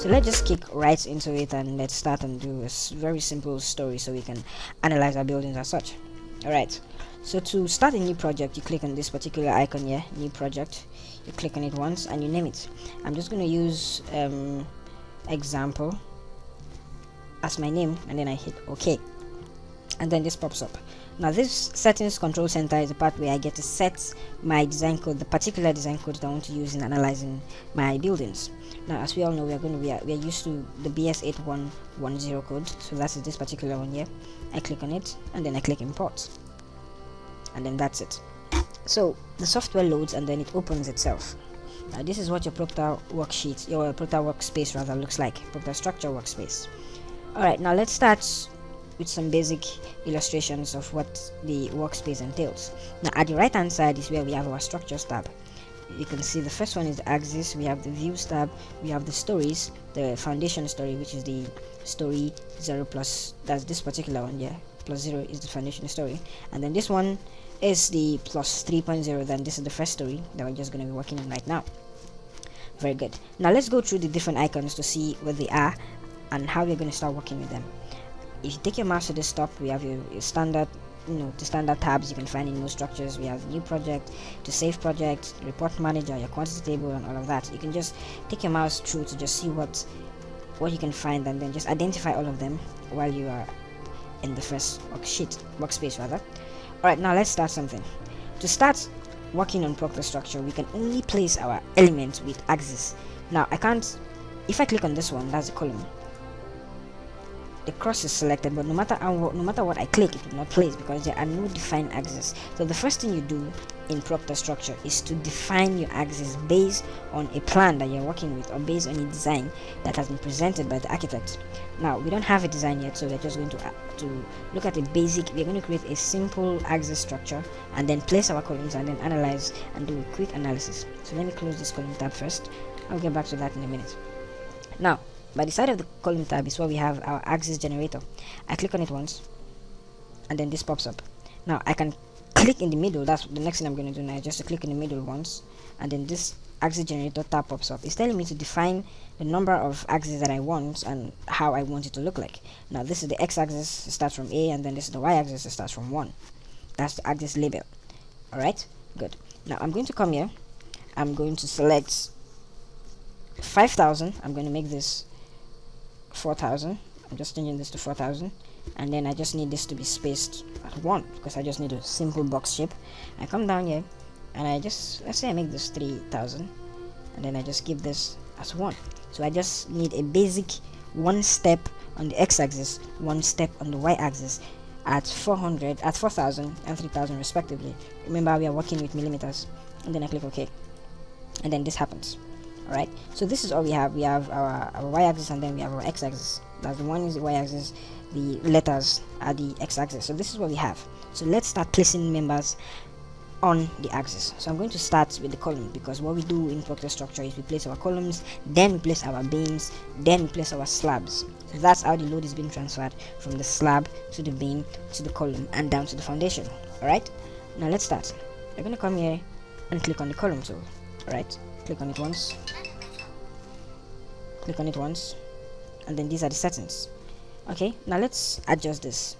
So let's just kick right into it and let's start and do a very simple story so we can analyze our buildings as such. Alright, so to start a new project, you click on this particular icon here, new project. You click on it once and you name it. I'm just going to use example as my name, and then I hit OK, and then this pops up. Now this settings control center is the part where I get to set my design code, the particular design code that I want to use in analyzing my buildings. Now as we all know, we are used to the BS8110 code, so that's this particular one here. I click on it and then I click import, and then that's it. So the software loads and then it opens itself. Now this is what your Procta worksheet, your Procta workspace rather, looks like. Protastructure workspace. Alright, now let's start with some basic illustrations of what the workspace entails. Now at the right hand side is where we have our structures tab. You can see the first one is the axis, we have the views tab, we have the stories, the foundation story, which is the story 0 plus, that's this particular one, yeah, plus 0 is the foundation story, and then this one is the plus 3.0, then this is the first story that we're just going to be working on right now. Very good. Now let's go through the different icons to see what they are and how we're going to start working with them. If you take your mouse to the top, we have your standard, the standard tabs you can find in most structures. We have new project, to save project, report manager, your quantity table, and all of that. You can just take your mouse through to just see what you can find, and then just identify all of them while you are in the first workspace rather. Alright, now let's start something. To start working on Protastructure, we can only place our elements with axis. Now I can't, if I click on this one, that's the column, the cross is selected, but no matter what I click, it will not place because there are no defined axes. So the first thing you do in Protastructure is to define your axis based on a plan that you're working with, or based on a design that has been presented by the architect. Now we don't have a design yet, so we're just going to look at a basic. We're going to create a simple axis structure and then place our columns and then analyze and do a quick analysis. So let me close this column tab first. I'll get back to that in a minute. Now by the side of the column tab is where we have our axis generator. I click on it once and then this pops up. Now I can click in the middle. That's the next thing I'm going to do now, just to click in the middle once, and then this axis generator tab pops up. It's telling me to define the number of axes that I want and how I want it to look like. Now this is the x-axis, it starts from A, and then this is the y-axis, it starts from 1. That's the axis label. Alright, good. Now I'm going to come here, I'm going to select 5000, I'm going to make this 4000. I'm just changing this to 4000, and then I just need this to be spaced at 1 because I just need a simple box shape. I come down here and I just, let's say I make this 3000, and then I just give this as 1. So I just need a basic one step on the x-axis, one step on the y-axis at 400, at 4000 and 3000 respectively. Remember, we are working with millimeters, and then I click OK, and then this happens. Alright, so this is all we have. We have our y-axis, and then we have our x-axis. That's the one is the y-axis, the letters are the x-axis. So this is what we have. So let's start placing members on the axis. So I'm going to start with the column, because what we do in Protastructure is we place our columns, then we place our beams, then we place our slabs. So that's how the load is being transferred from the slab to the beam to the column and down to the foundation. Alright, now let's start. We're going to come here and click on the column tool. Alright, click on it once, click on it once, and then these are the settings. Okay, now let's adjust this.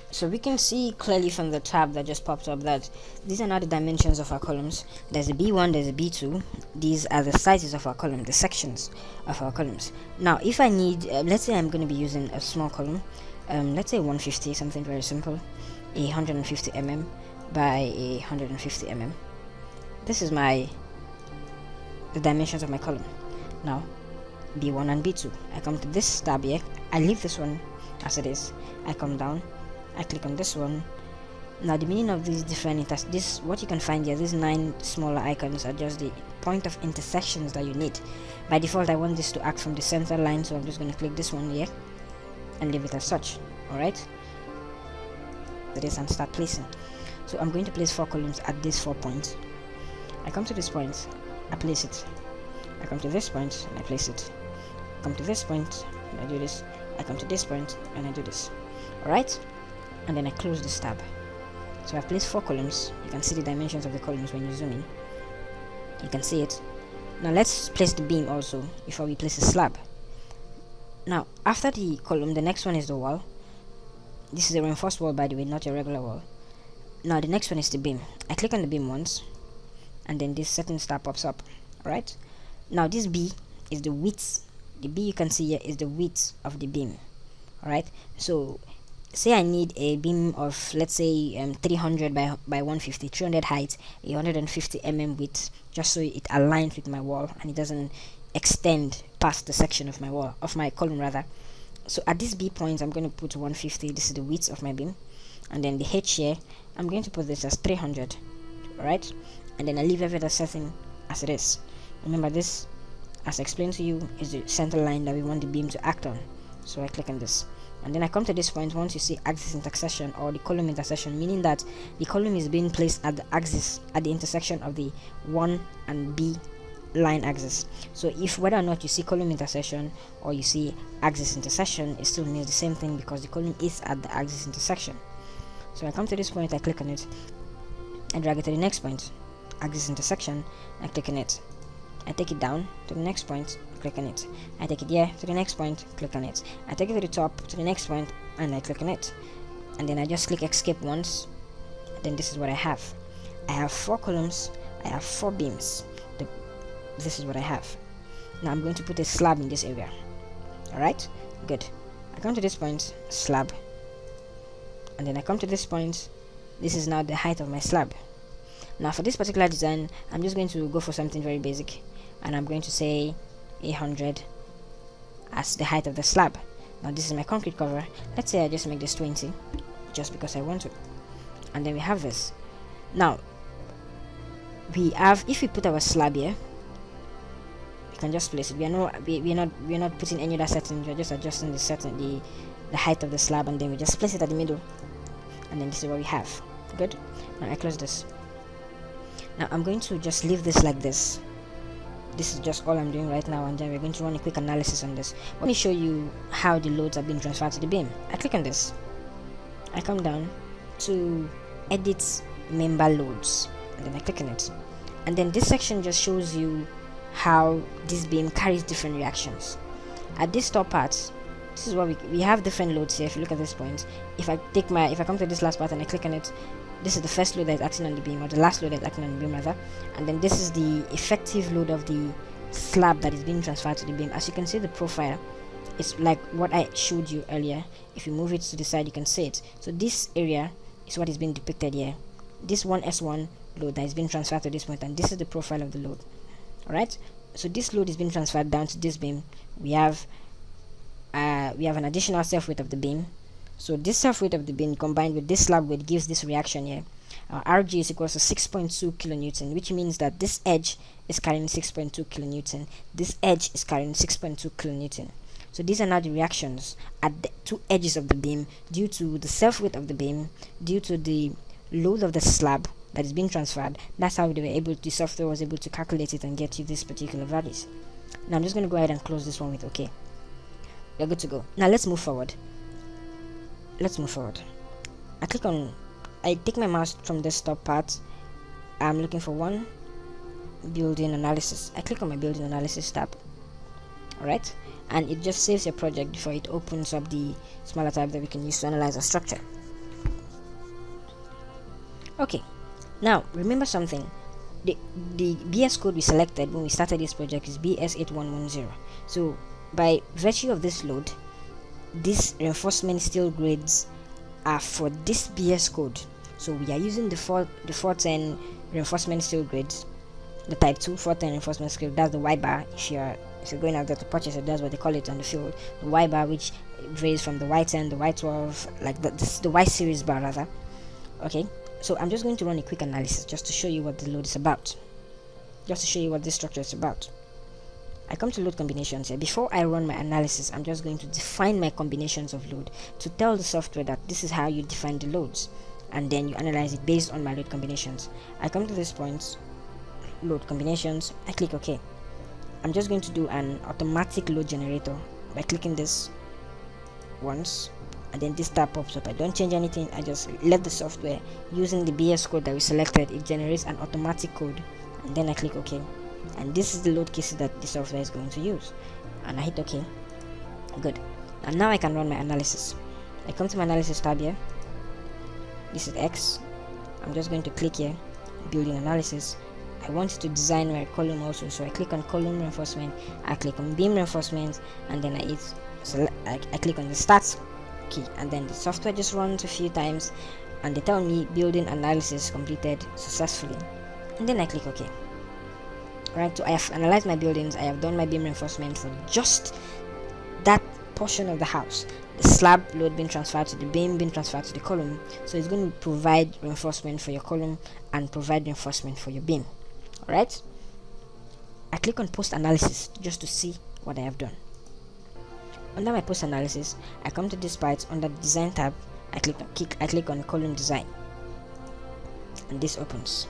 So we can see clearly from the tab that just popped up that these are not the dimensions of our columns. There's a B1, there's a B2. These are the sizes of our column, the sections of our columns. Now if I need, let's say I'm going to be using a small column, let's say 150, something very simple, a 150 mm by a 150 mm. This is the dimensions of my column. Now B1 and B2, I come to this tab here, I leave this one as it is, I come down, I click on this one. Now the meaning of these different what you can find here, these 9 smaller icons are just the point of intersections that you need. By default I want this to act from the center line, so I'm just going to click this one here and leave it as such. Alright, that is, and start placing. So I'm going to place 4 columns at these 4 points. I come to this point, I place it. I come to this point and I place it. I come to this point and I do this. I come to this point and I do this. Alright, and then I close this tab. So I've placed 4 columns. You can see the dimensions of the columns when you zoom in. You can see it. Now let's place the beam also before we place the slab. Now after the column, the next one is the wall. This is a reinforced wall, by the way, not a regular wall. Now the next one is the beam. I click on the beam once, and then this setting star pops up. Alright, now this B is the width. The B you can see here is the width of the beam. Alright, so say I need a beam of, let's say, 300 by 150, 300 height, 150 width, just so it aligns with my wall and it doesn't extend past the section of my wall, of my column rather. So at this B point, I'm going to put 150. This is the width of my beam, and then the H here, I'm going to put this as 300. Alright, and then I leave every other setting as it is. Remember, this, as I explained to you, is the center line that we want the beam to act on. So I click on this, and then I come to this point. Once you see axis intersection or the column intersection, meaning that the column is being placed at the axis, at the intersection of the 1 and B line axis. So if whether or not you see column intersection or you see axis intersection, it still means the same thing because the column is at the axis intersection. So I come to this point, I click on it, I drag it to the next point, axis intersection, I click on it, I take it down to the next point, click on it, I take it here to the next point, click on it, I take it to the top to the next point, and I click on it, and then I just click escape once. Then this is what I have. I have 4 columns, I have 4 beams. This is what I have. Now I'm going to put a slab in this area. Alright, good. I come to this point, slab, and then I come to this point. This is now the height of my slab. Now for this particular design, I'm just going to go for something very basic, and I'm going to say 100 as the height of the slab. Now this is my concrete cover. Let's say I just make this 20 just because I want to, and then we have this. Now we have, if we put our slab here, we can just place it. We're not putting any other settings. We're just adjusting the setting, the height of the slab, and then we just place it at the middle, and then this is what we have. Good. Now I close this. Now I'm going to just leave this like this. This is just all I'm doing right now, and then we're going to run a quick analysis on this. Let me show you how the loads are being transferred to the beam. I click on this, I come down to edit member loads, and then I click on it, and then this section just shows you how this beam carries different reactions. At this top part, this is what we have different loads here. If you look at this point, if I come to this last part and I click on it, this is the first load that is acting on the beam, or the last load that is acting on the beam rather, and then this is the effective load of the slab that is being transferred to the beam. As you can see, the profile is like what I showed you earlier. If you move it to the side, you can see it. So this area is what is being depicted here. This 1s1 load that is being transferred to this point, and this is the profile of the load. Alright, so this load is being transferred down to this beam. We have an additional self weight of the beam. So this self weight of the beam combined with this slab weight gives this reaction here. Rg is equals to 6.2 kilonewton, which means that this edge is carrying 6.2 kilonewton. This edge is carrying 6.2 kilonewton. So these are now the reactions at the 2 edges of the beam due to the self weight of the beam, due to the load of the slab that is being transferred. That's how the software was able to calculate it and get you these particular values. Now I'm just going to go ahead and close this one with OK. We're good to go. Now let's move forward. I take my mouse from this top part. I'm looking for one building analysis. I click on my building analysis tab. Alright, and it just saves your project before it opens up the smaller tab that we can use to analyze a structure. Okay, now remember something. The BS code we selected when we started this project is BS8110. So by virtue of this load, these reinforcement steel grades are for this BS code. So we are using the 410 reinforcement steel grades, the type 2 410 reinforcement steel. That's the Y bar. If you're going out there to purchase it, that's what they call it on the field. The Y bar, which varies from the Y10, the Y12, like the Y series bar rather. Okay, so I'm just going to run a quick analysis just to show you what the load is about, just to show you what this structure is about. I come to load combinations here. Before I run my analysis, I'm just going to define my combinations of load to tell the software that this is how you define the loads, and then you analyze it based on my load combinations. I come to this point, load combinations, I click OK. I'm just going to do an automatic load generator by clicking this once, and then this tab pops up. I don't change anything, I just let the software, using the BS code that we selected, it generates an automatic code, and then I click OK. And this is the load cases that the software is going to use, and I hit OK. Good. And now I can run my analysis. I come to my analysis tab here. This is X. I'm just going to click here, building analysis. I want to design my column also, so I click on column reinforcement, I click on beam reinforcement, and then I click on the start key, and then the software just runs a few times and they tell me building analysis completed successfully, and then I click OK. Right, so I have analyzed my buildings, I have done my beam reinforcement for just that portion of the house. The slab load being transferred to the beam, being transferred to the column, so it's going to provide reinforcement for your column and provide reinforcement for your beam. Alright, I click on post analysis just to see what I have done. Under my post analysis, I come to this part. Under the design tab, I click on column design, and this opens.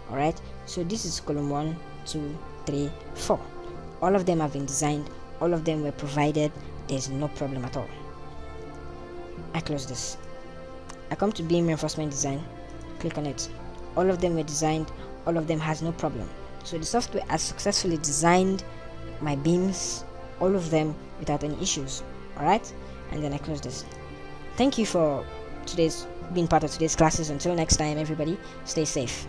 Alright, so this is column 1, 2, 3, 4. All of them have been designed, all of them were provided, there's no problem at all. I close this. I come to beam reinforcement design, click on it. All of them were designed, all of them has no problem. So the software has successfully designed my beams, all of them without any issues. Alright, and then I close this. Thank you for being part of today's classes. Until next time, everybody, stay safe.